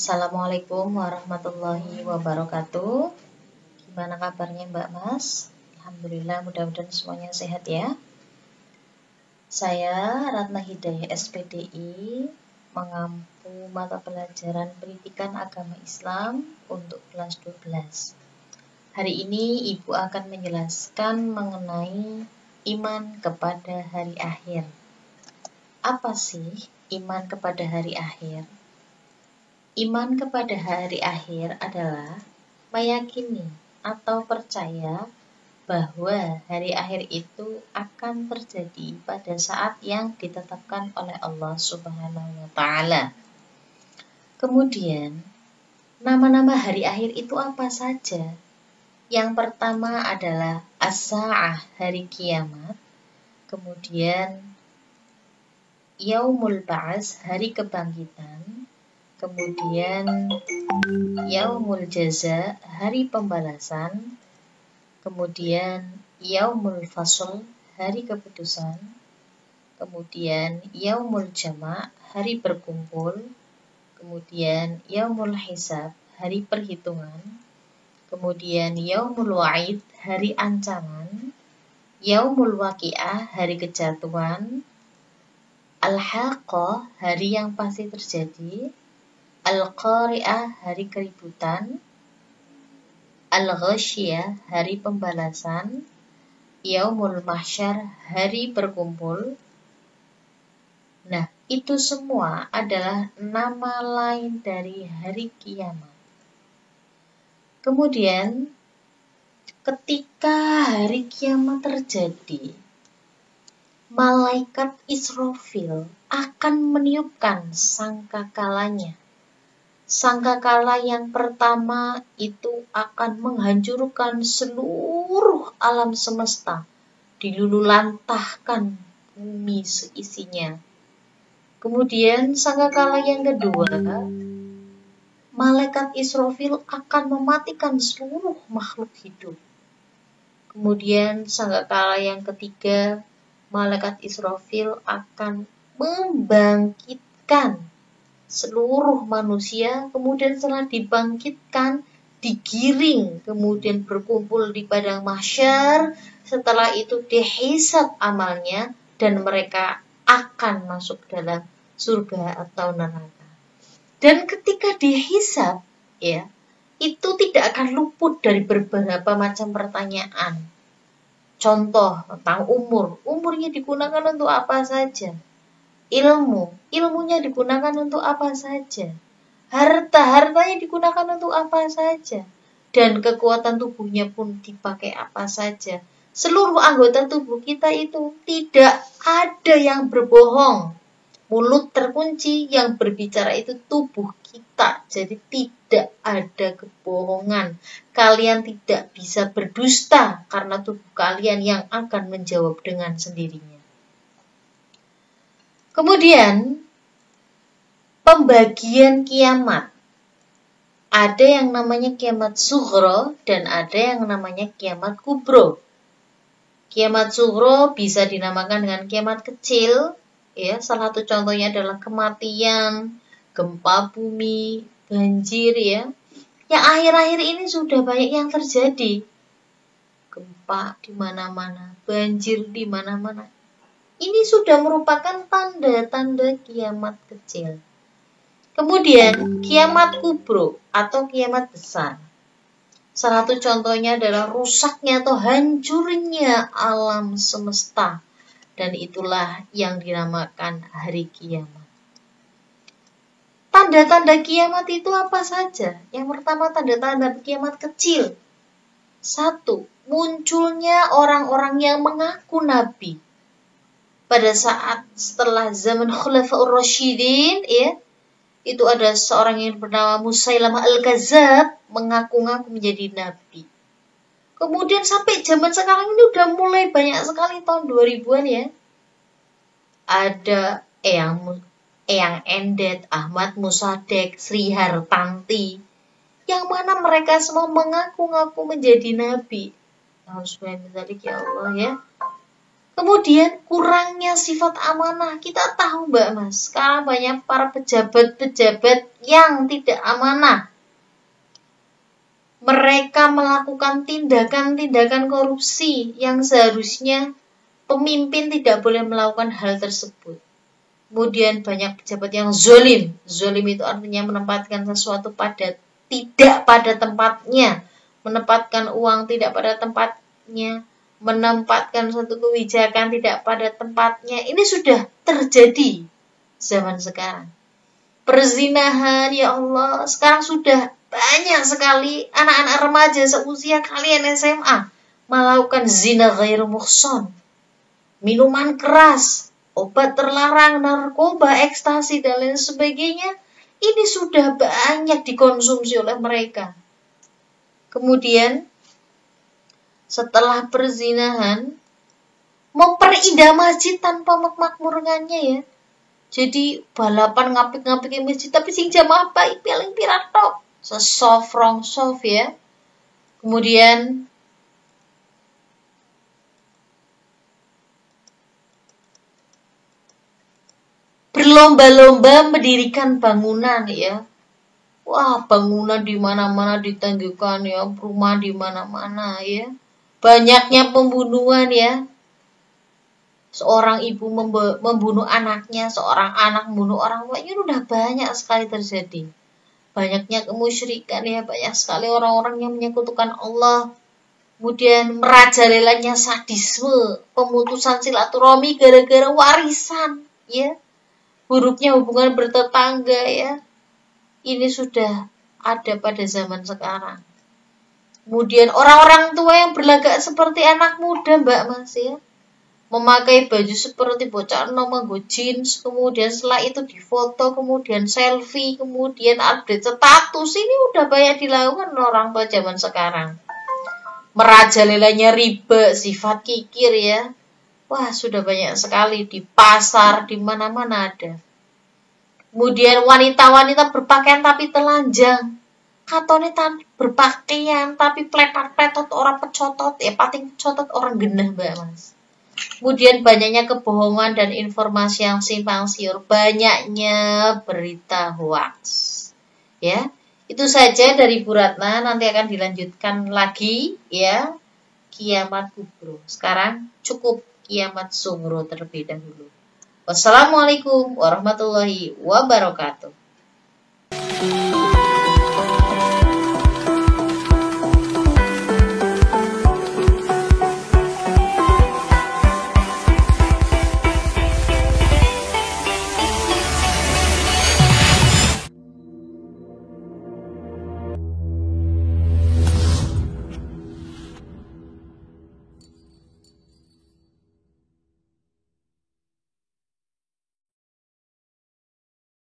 Assalamualaikum warahmatullahi wabarakatuh. Gimana kabarnya Mbak Mas? Alhamdulillah, mudah-mudahan semuanya sehat ya. Saya Ratna Hidayah SPDI mengampu mata pelajaran Pendidikan Agama Islam untuk kelas 12. Hari ini Ibu akan menjelaskan mengenai iman kepada hari akhir. Apa sih iman kepada hari akhir? Iman kepada hari akhir adalah meyakini atau percaya bahwa hari akhir itu akan terjadi pada saat yang ditetapkan oleh Allah Subhanahu wa Ta'ala. Kemudian, nama-nama hari akhir itu apa saja? Yang pertama adalah As-Sa'ah, hari kiamat. Kemudian, Yaumul Ba'ats, hari kebangkitan. Kemudian Yaumul Jaza, hari pembalasan. Kemudian Yaumul Fasl, hari keputusan. Kemudian Yaumul Jama', hari berkumpul. Kemudian Yaumul Hisab, hari perhitungan. Kemudian Yaumul Wa'id, hari ancaman. Yaumul Waqi'ah, hari kejatuhan. Al-Haqqah, hari yang pasti terjadi. Al-Qari'ah, hari keributan. Al-Ghasyiyah, hari pembalasan. Yaumul Mahsyar, hari berkumpul. Nah, itu semua adalah nama lain dari hari kiamat. Kemudian, ketika hari kiamat terjadi, malaikat Israfil akan meniupkan sangkakalanya. Sangkakala yang pertama itu akan menghancurkan seluruh alam semesta, dilululantahkan bumi seisinya. Kemudian sangkakala yang kedua, malaikat Israfil akan mematikan seluruh makhluk hidup. Kemudian sangkakala yang ketiga, malaikat Israfil akan membangkitkan seluruh manusia. Kemudian setelah dibangkitkan, digiring, kemudian berkumpul di padang mahsyar. Setelah itu dihisab amalnya dan mereka akan masuk dalam surga atau neraka. Dan ketika dihisab, ya, itu tidak akan luput dari beberapa macam pertanyaan. Contoh tentang umur. Umurnya digunakan untuk apa saja? Ilmunya digunakan untuk apa saja? Hartanya digunakan untuk apa saja? Dan kekuatan tubuhnya pun dipakai apa saja? Seluruh anggota tubuh kita itu tidak ada yang berbohong. Mulut terkunci, yang berbicara itu tubuh kita. Jadi tidak ada kebohongan. Kalian tidak bisa berdusta karena tubuh kalian yang akan menjawab dengan sendirinya. Kemudian, pembagian kiamat. Ada yang namanya kiamat sughra dan ada yang namanya kiamat kubro. Kiamat sughra bisa dinamakan dengan kiamat kecil. Ya, salah satu contohnya adalah kematian, gempa bumi, banjir ya. Yang akhir-akhir ini sudah banyak yang terjadi. Gempa di mana-mana, banjir di mana-mana. Ini sudah merupakan tanda-tanda kiamat kecil. Kemudian kiamat kubro atau kiamat besar. Salah satu contohnya adalah rusaknya atau hancurnya alam semesta. Dan itulah yang dinamakan hari kiamat. Tanda-tanda kiamat itu apa saja? Yang pertama, tanda-tanda kiamat kecil. 1. Munculnya orang-orang yang mengaku nabi. Pada saat setelah zaman Khulafaur Rasyidin, ya, itu ada seorang yang bernama Musailamah Al-Kadzab mengaku-ngaku menjadi nabi. Kemudian sampai zaman sekarang ini udah mulai banyak sekali tahun 2000-an ya. Ada Eyang Endet, Ahmad Musadek, Sri Hartanti, yang mana mereka semua mengaku-ngaku menjadi nabi. Alhamdulillah ya Allah ya. Kemudian kurangnya sifat amanah. Kita tahu Mbak Mas, sekarang banyak para pejabat-pejabat yang tidak amanah. Mereka melakukan tindakan-tindakan korupsi yang seharusnya pemimpin tidak boleh melakukan hal tersebut. Kemudian banyak pejabat yang zolim. Zolim itu artinya menempatkan sesuatu tidak pada tempatnya. Menempatkan uang tidak pada tempatnya. Menempatkan suatu kebijakan tidak pada tempatnya. Ini sudah terjadi zaman sekarang. Perzinahan, ya Allah, sekarang sudah banyak sekali anak-anak remaja seusia kalian SMA melakukan zina ghairu muhsan. Minuman keras, obat terlarang, narkoba, ekstasi, dan lain sebagainya. Ini sudah banyak dikonsumsi oleh mereka. Kemudian, setelah perzinahan, memperindah masjid tanpa memakmurkannya ya. Jadi balapan ngapik-ngapikin masjid, tapi sing jamaah apa? Paling pirat tok. Sesoft, rong soft ya. Kemudian berlomba-lomba mendirikan bangunan ya. Wah, bangunan di mana-mana ditangguhkan ya, rumah di mana-mana ya. Banyaknya pembunuhan ya. Seorang ibu membunuh anaknya, seorang anak membunuh orang tuanya, udah banyak sekali terjadi. Banyaknya kemusyrikan ya, banyak sekali orang-orang yang menyekutukan Allah. Kemudian merajalelanya sadisme, pemutusan silaturahmi gara-gara warisan ya. Buruknya hubungan bertetangga ya. Ini sudah ada pada zaman sekarang. Kemudian orang-orang tua yang berlagak seperti anak muda Mbak Mas ya. Memakai baju seperti bocah enom nganggo jeans, kemudian setelah itu difoto, kemudian selfie, kemudian update status. Ini udah banyak dilakukan orang tua zaman sekarang. Merajalelanya riba, sifat kikir ya. Wah, sudah banyak sekali di pasar, di mana-mana ada. Kemudian wanita-wanita berpakaian tapi telanjang. Katone berpakaian tapi pletot-pletot orang pecotot, ya pating pecotot orang genah Mbak Mas. Kemudian banyaknya kebohongan dan informasi yang simpang siur, banyaknya berita hoax. Ya, itu saja dari Bu Ratna, nanti akan dilanjutkan lagi ya, kiamat kubro. Sekarang cukup kiamat sugro terlebih dahulu. Wassalamualaikum warahmatullahi wabarakatuh.